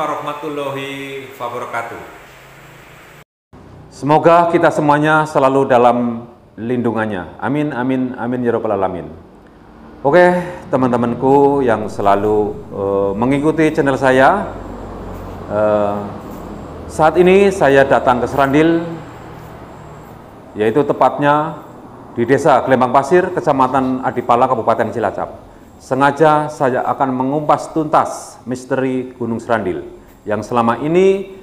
warahmatullahi wabarakatuh. Semoga kita semuanya selalu dalam lindungannya. Amin, amin, amin ya rabbal alamin. Oke, teman-temanku yang selalu mengikuti channel saya. Saat ini saya datang ke Serandil, yaitu tepatnya di Desa Gelembang Pasir, Kecamatan Adipala, Kabupaten Cilacap. Sengaja saya akan mengumpas tuntas misteri Gunung Serandil yang selama ini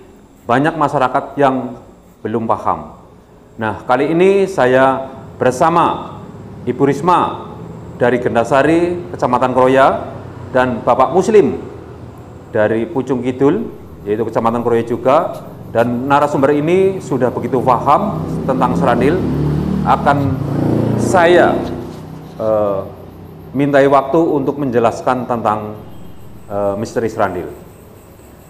banyak masyarakat yang belum paham. Nah, kali ini saya bersama Ibu Risma dari Gendasari, Kecamatan Kroya, dan Bapak Muslim dari Pucung Kidul, yaitu Kecamatan Kroya juga. Dan narasumber ini sudah begitu paham tentang Serandil, akan saya mintai waktu untuk menjelaskan tentang misteri Serandil.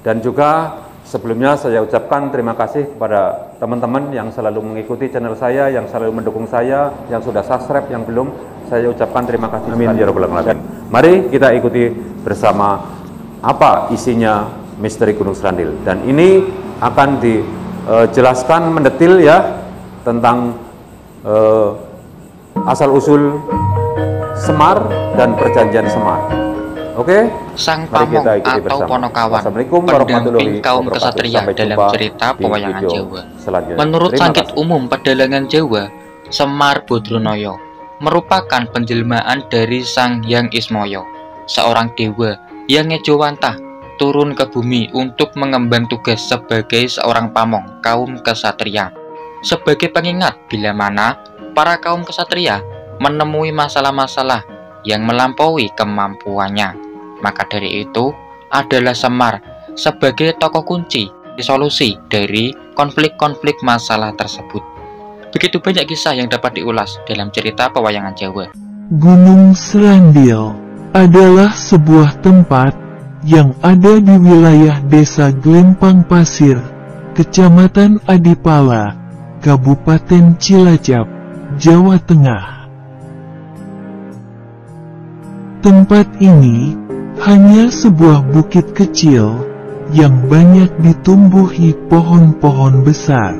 Dan juga sebelumnya saya ucapkan terima kasih kepada teman-teman yang selalu mengikuti channel saya, yang selalu mendukung saya, yang sudah subscribe, yang belum, saya ucapkan terima kasih. Amin ya rabbal alamin. Mari kita ikuti bersama apa isinya misteri Gunung Serandil. Dan ini akan dijelaskan mendetil ya tentang asal-usul Semar dan perjanjian Semar. Oke, Sang Pamong atau Ponokawan, pendamping kaum kesatria dalam cerita pewayangan Jawa. Menurut sangkit umum pedalangan Jawa, Semar Bodronoyo merupakan penjelmaan dari Sang Hyang Ismoyo, seorang dewa yang ngejowantah turun ke bumi untuk mengemban tugas sebagai seorang pamong kaum kesatria. Sebagai pengingat bila mana para kaum kesatria menemui masalah-masalah yang melampaui kemampuannya, maka dari itu adalah Semar sebagai tokoh kunci solusi dari konflik-konflik masalah tersebut. Begitu banyak kisah yang dapat diulas dalam cerita pewayangan Jawa. Gunung Serandil adalah sebuah tempat yang ada di wilayah Desa Gelembang Pasir, Kecamatan Adipala, Kabupaten Cilacap, Jawa Tengah. Tempat ini hanya sebuah bukit kecil yang banyak ditumbuhi pohon-pohon besar,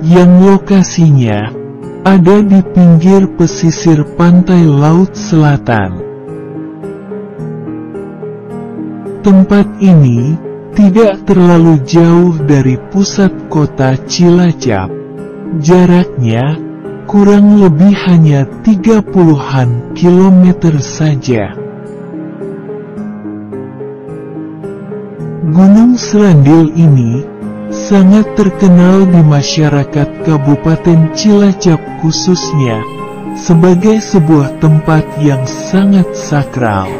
yang lokasinya ada di pinggir pesisir pantai Laut Selatan. Tempat ini tidak terlalu jauh dari pusat kota Cilacap. Jaraknya kurang lebih hanya 30-an kilometer saja. Gunung Serandil ini sangat terkenal di masyarakat Kabupaten Cilacap khususnya sebagai sebuah tempat yang sangat sakral.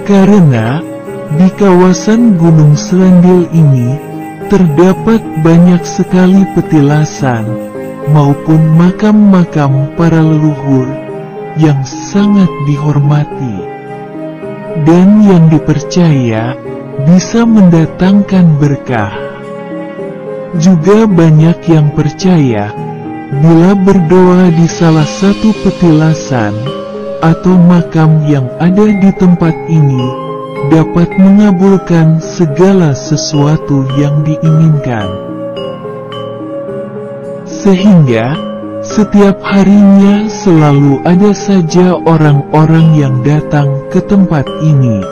Karena di kawasan Gunung Serandil ini terdapat banyak sekali petilasan maupun makam-makam para leluhur yang sangat dihormati dan yang dipercaya bisa mendatangkan berkah. Juga banyak yang percaya bila berdoa di salah satu petilasan atau makam yang ada di tempat ini dapat mengabulkan segala sesuatu yang diinginkan. Sehingga setiap harinya selalu ada saja orang-orang yang datang ke tempat ini,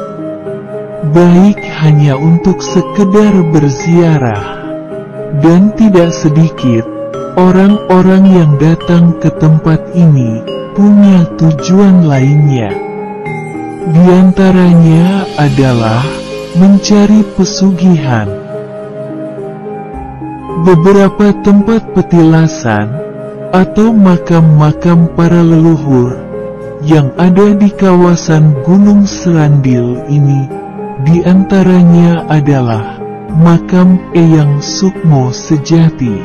baik hanya untuk sekedar berziarah, dan tidak sedikit orang-orang yang datang ke tempat ini punya tujuan lainnya. Di antaranya adalah mencari pesugihan. Beberapa tempat petilasan atau makam-makam para leluhur yang ada di kawasan Gunung Serandil ini, di antaranya adalah makam Eyang Sukmo Sejati,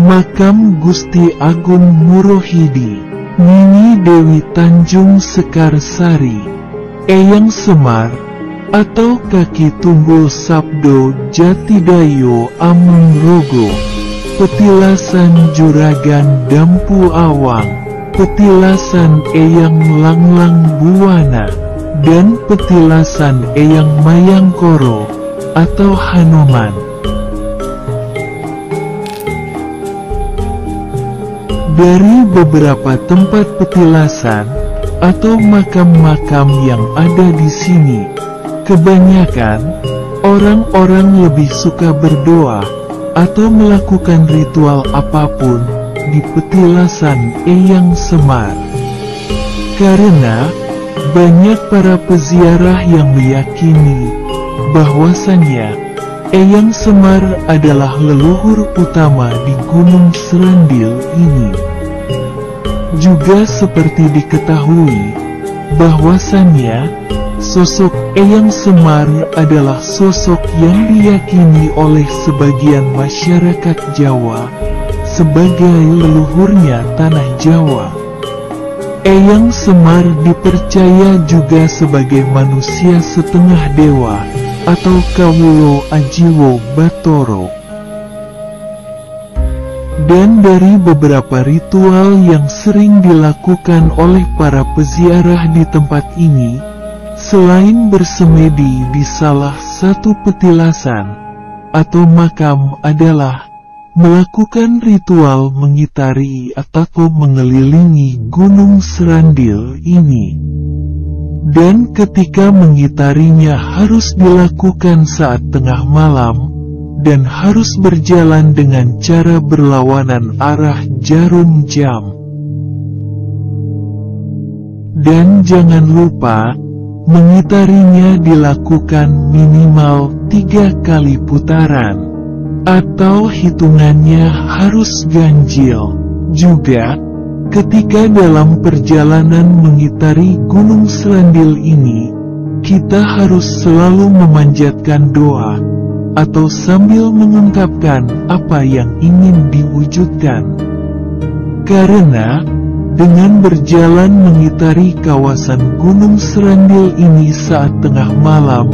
makam Gusti Agung Murohidi, Nini Dewi Tanjung Sekarsari, Eyang Semar, atau Kaki Tunggul Sabdo Jatidayo Amenggrogo, petilasan Juragan Dampu Awang, petilasan Eyang Langlang Buwana, dan petilasan Eyang Mayangkoro atau Hanuman. Dari beberapa tempat petilasan atau makam-makam yang ada di sini, kebanyakan orang-orang lebih suka berdoa atau melakukan ritual apapun di petilasan Eyang Semar. Karena banyak para peziarah yang meyakini bahwasannya Eyang Semar adalah leluhur utama di Gunung Serandil ini. Juga seperti diketahui bahwasannya sosok Eyang Semar adalah sosok yang diyakini oleh sebagian masyarakat Jawa sebagai leluhurnya tanah Jawa. Eyang Semar dipercaya juga sebagai manusia setengah dewa atau Kawulo Ajiwo Batoro. Dan dari beberapa ritual yang sering dilakukan oleh para peziarah di tempat ini, selain bersemedi di salah satu petilasan atau makam adalah melakukan ritual mengitari atau mengelilingi Gunung Serandil ini. Dan ketika mengitarinya harus dilakukan saat tengah malam, dan harus berjalan dengan cara berlawanan arah jarum jam. Dan jangan lupa, mengitarinya dilakukan minimal 3 kali putaran, atau hitungannya harus ganjil. Juga, ketika dalam perjalanan mengitari Gunung Serandil ini, kita harus selalu memanjatkan doa, atau sambil mengungkapkan apa yang ingin diwujudkan. Karena, dengan berjalan mengitari kawasan Gunung Serandil ini saat tengah malam,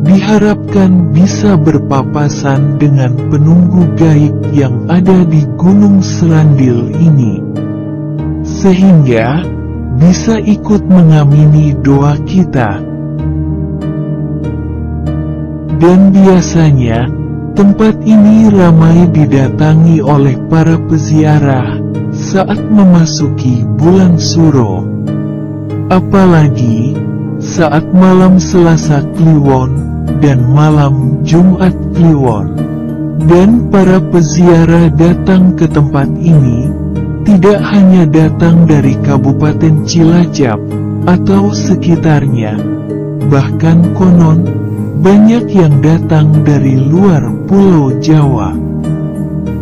diharapkan bisa berpapasan dengan penunggu gaib yang ada di Gunung Serandil ini. Sehingga, bisa ikut mengamini doa kita. Dan biasanya, tempat ini ramai didatangi oleh para peziarah saat memasuki bulan Suro. Apalagi, saat malam Selasa Kliwon dan malam Jumat Kliwon. Dan para peziarah datang ke tempat ini, tidak hanya datang dari Kabupaten Cilacap atau sekitarnya, bahkan konon, banyak yang datang dari luar Pulau Jawa,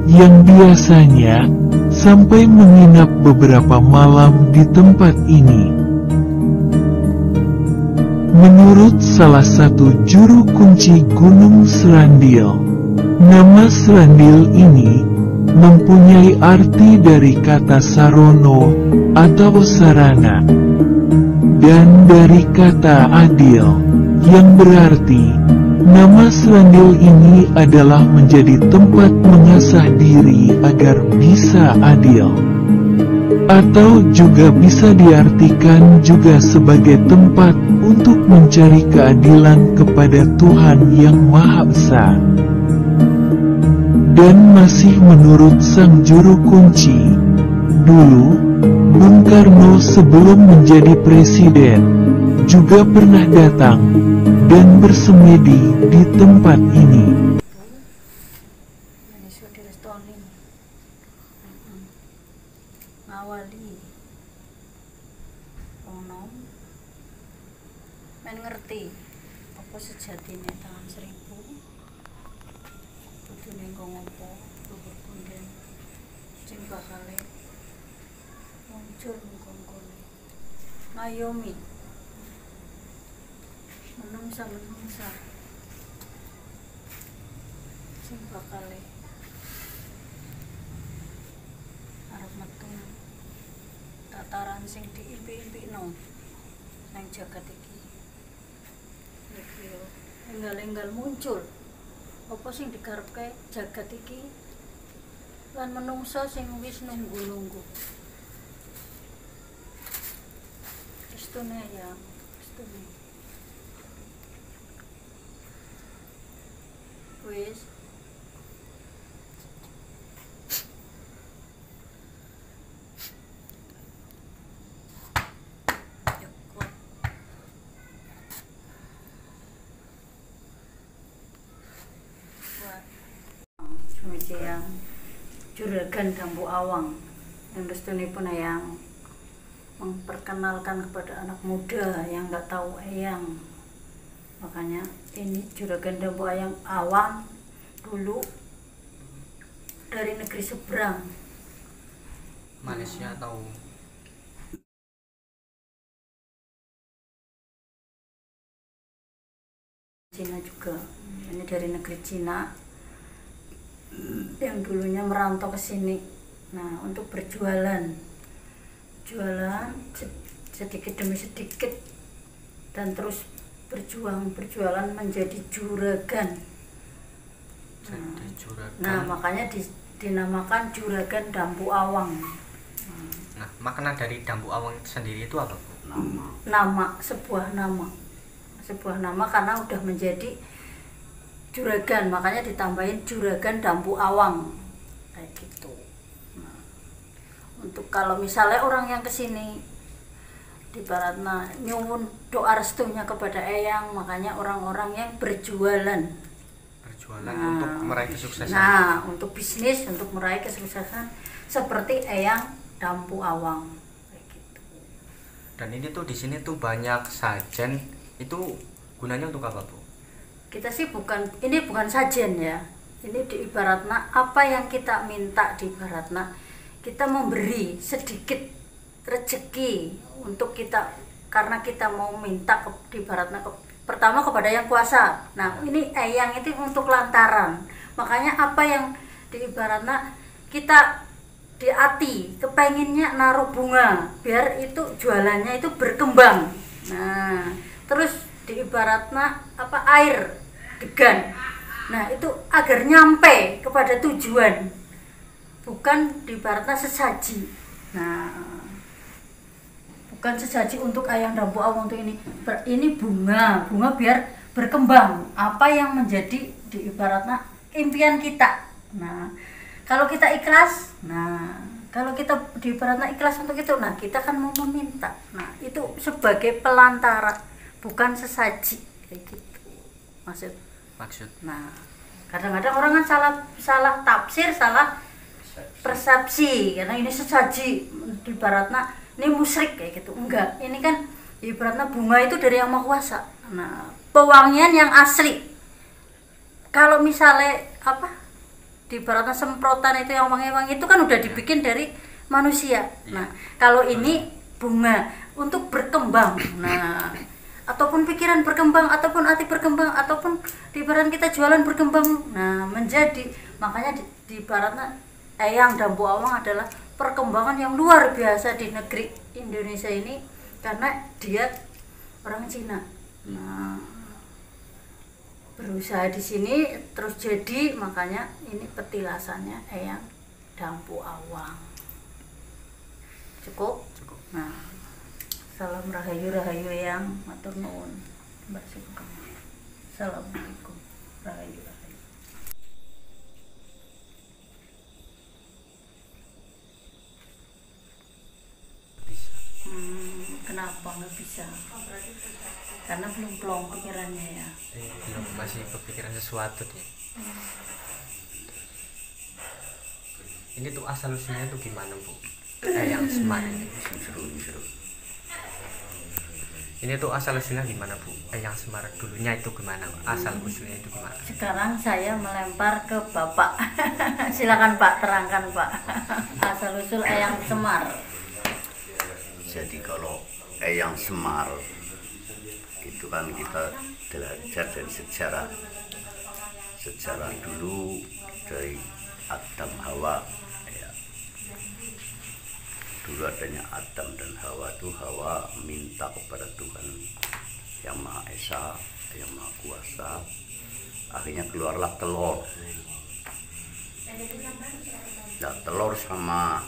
yang biasanya sampai menginap beberapa malam di tempat ini. Menurut salah satu juru kunci Gunung Serandil, nama Serandil ini mempunyai arti dari kata sarono atau sarana, dan dari kata adil, yang berarti, nama Serandil ini adalah menjadi tempat mengasah diri agar bisa adil. Atau juga bisa diartikan juga sebagai tempat untuk mencari keadilan kepada Tuhan Yang Maha Esa. Dan masih menurut sang juru kunci, dulu, Bung Karno sebelum menjadi presiden, juga pernah datang dan bersemedi di tempat ini. Ngawali onom men ngerti apa sejatine tangan 1000 kudune ngopo luhur punden sing bakale muncul mengkongkone ngayomi menungsa sing bakale arep metu tataran sing diimpi-impikno nang jagat iki. Iki yo enggal-enggal muncul apa sing digarepke jagat iki lan menungsa sing wis nunggu-nunggu. Istune ya restu. Wis. Yang Juragan Dampu Awang yang restunipun Eyang memperkenalkan kepada anak muda yang nggak tahu Eyang. Makanya ini Juragan Dampu Awang dulu dari negeri seberang, Malaysia atau Cina juga. Ini dari negeri Cina yang dulunya merantau ke sini. Nah, untuk berjualan, sedikit demi sedikit, dan terus berjualan menjadi juragan. Nah, makanya dinamakan Juragan Dampu Awang. Nah, makna dari Dampu Awang sendiri itu apa, Bu? Sebuah nama karena udah menjadi juragan, makanya ditambahin Juragan Dampu Awang kayak gitu. Nah, untuk kalau misalnya orang yang kesini di Baratna nyuwun doa restunya kepada Eyang, makanya orang-orang yang berjualan untuk meraih kesuksesan. Nah, untuk bisnis, untuk meraih kesuksesan seperti Eyang Dampu Awang kayak gitu. Dan ini tuh di sini tuh banyak sajen, itu gunanya untuk apa, Bu? Kita sih ini bukan sajen ya. Ini di Baratna, apa yang kita minta di Baratna, kita memberi sedikit rezeki untuk kita, karena kita mau minta di Baratna pertama kepada Yang Kuasa. Nah, ini Eyang itu untuk lantaran. Makanya apa yang di Baratna kita di hati kepenginnya naruh bunga biar itu jualannya itu berkembang. Nah, terus di Baratna air degan. Nah, itu agar nyampe kepada tujuan, bukan di Baratna sesaji. Nah, bukan sesaji untuk Eyang Dampu Awang untuk ini bunga biar berkembang apa yang menjadi di Baratna impian kita. Nah, kalau kita ikhlas, kalau kita di Baratna ikhlas untuk itu, nah kita kan mau meminta. Nah, itu sebagai pelantara, bukan sesaji kayak gitu. Maksud. Nah, kadang-kadang orang kan salah tafsir, salah persepsi, karena ini sesaji di Baratna, ini musyrik kayak gitu. Enggak, ini kan di Baratna bunga itu dari Yang Maha Kuasa. Nah, pewangian yang asli. Kalau misalnya di Baratna semprotan itu yang wangi-wangi itu kan udah dibikin dari manusia. Nah, kalau ini bunga untuk berkembang. Nah, ataupun pikiran berkembang, ataupun hati berkembang, ataupun di Baratna kita jualan berkembang. Nah, menjadi, makanya di Baratna Eyang Dampu Awang adalah perkembangan yang luar biasa di negeri Indonesia ini, karena dia orang Cina. Nah, berusaha di sini terus jadi, makanya ini petilasannya Eyang Dampu Awang. Cukup? Nah, salam rahayu yang matur nuwun. Mbak Sugeng. Assalamualaikum. Rahayu. Kenapa nggak bisa? Karena belum plong pikirannya ya. Belum, masih kepikiran sesuatu deh. Ini tuh asal usulnya tuh gimana, Bu? Eyang Semar ini. Ini tuh asal usulnya gimana, Bu? Eyang Semar dulunya itu gimana? Asal usulnya itu gimana? Sekarang saya melempar ke Bapak. Silakan Pak, terangkan Pak. Asal usul Eyang Semar. Jadi kalau Eyang Semar itu kan kita belajar dari sejarah dulu dari Adam Hawa ya. Dulu adanya Adam dan Hawa, itu Hawa minta kepada Tuhan Yang Maha Esa, Yang Maha Kuasa, akhirnya keluarlah telur. Nah, telur sama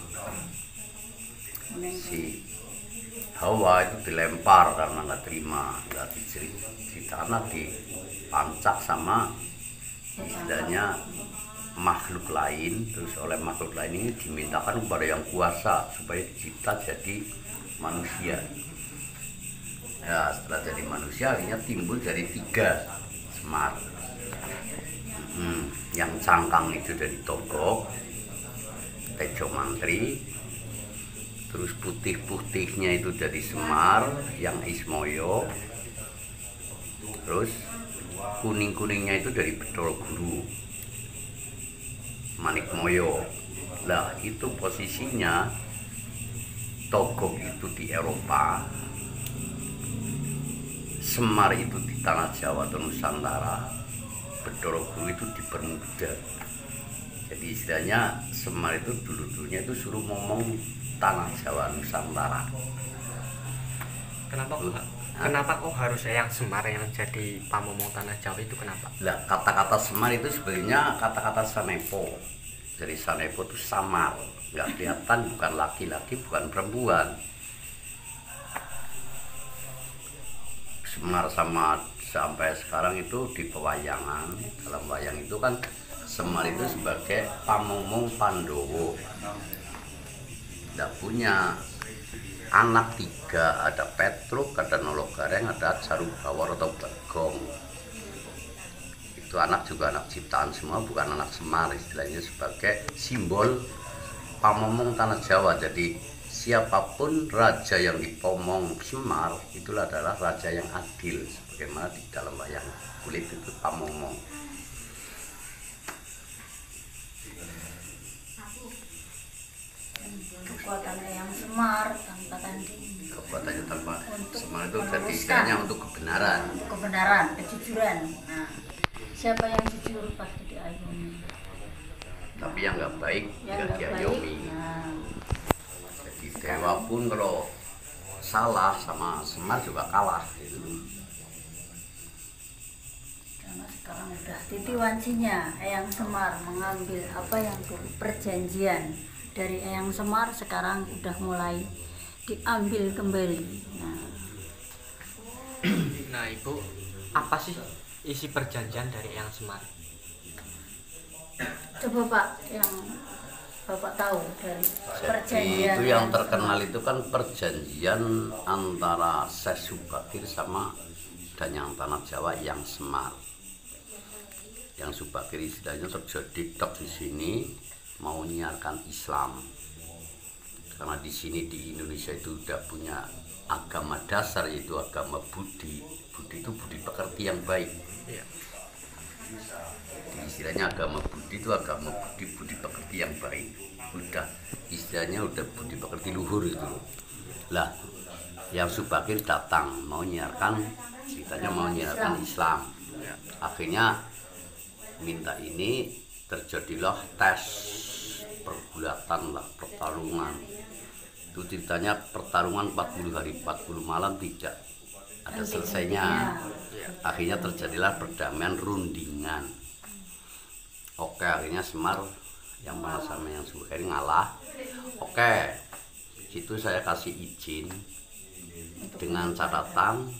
si Hawa itu dilempar karena nggak terima, nggak karena dipancak sama istilahnya makhluk lain, terus oleh makhluk lain ini dimintakan kepada yang kuasa supaya dicipta jadi manusia. Ya, setelah jadi manusia akhirnya timbul dari 3 semar. Yang cangkang itu dari Togok, Tejo Mantri, terus putih-putihnya itu dari Semar, yang Ismoyo, terus kuning-kuningnya itu dari Bedol Guru, Manikmoyo. Lah itu posisinya Togok itu di Eropa, Semar itu di tanah Jawa atau Nusantara, Bedol Guru itu di Bermuda. Jadi istilahnya Semar itu dulu-dulunya itu suruh ngomong tanah Jawa Nusantara. Kenapa kok harus yang Semar yang jadi pamomong tanah Jawa itu kenapa? Lah kata-kata Semar itu sebenarnya kata-kata Sanepo. Dari Sanepo itu samar, nggak kelihatan, bukan laki-laki, bukan perempuan. Semar sampai sekarang itu di pewayangan, dalam wayang itu kan Semar itu sebagai pamomong Pandowo. Tidak punya anak 3, ada Petruk, ada Nologareng, ada Jarubawor atau Bagong. Itu anak juga anak ciptaan semua, bukan anak Semar, istilahnya sebagai simbol pamomong tanah Jawa. Jadi siapapun raja yang dipomong Semar itulah adalah raja yang adil, sebagaimana di dalam wayang kulit itu pamomong. Kekuatannya yang Semar tanpa tanding. Kekuatannya tanpa Semar itu jadi istilahnya untuk kebenaran. Untuk kebenaran, kejujuran. Nah, siapa yang jujur pasti diayomi. Tapi yang nggak baik nggak diayomi. Nah, Jadi dewa pun kalau salah sama Semar juga kalah gitu. karena sekarang udah titi wancinya Eyang Semar mengambil apa yang dulu perjanjian dari Eyang Semar, sekarang udah mulai diambil kembali. Nah Ibu, apa sih isi perjanjian dari Eyang Semar? Coba Pak, yang Bapak tahu dari perjanjian Itu yang terkenal itu kan perjanjian antara Syekh Subakir sama Danyang Tanah Jawa yang Semar. Yang Subakir istilahnya terjadi tok di sini mau menyiarkan Islam. Karena di sini di Indonesia itu udah punya agama dasar, yaitu agama Budi. Budi itu budi pekerti yang baik. Iya. Istilahnya agama Budi itu agama budi pekerti yang baik. Udah istilahnya udah budi pekerti luhur itu. Lah yang Subakir datang mau nyiarkan, ceritanya mau nyiarkan Islam. Akhirnya minta ini, terjadilah tes pergulatan lah, pertarungan. Itu ceritanya pertarungan 40 hari 40 malam tidak ada selesainya. Akhirnya terjadilah perdamaian rundingan. Oke, akhirnya Semar yang mana sama yang Subakir ngalah. Oke, situ saya kasih izin dengan catatan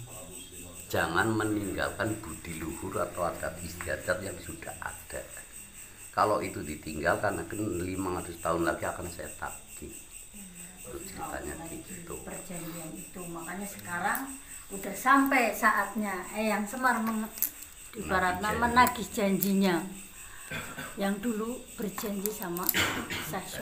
jangan meninggalkan budi luhur atau adat istiadat yang sudah ada. Kalau itu ditinggalkan akan 500 tahun lagi akan saya tagih. Itu ceritanya gitu. Perjanjian itu makanya sekarang udah sampai saatnya Eyang Semar ibaratnya menagih janjinya yang dulu berjanji sama Syekh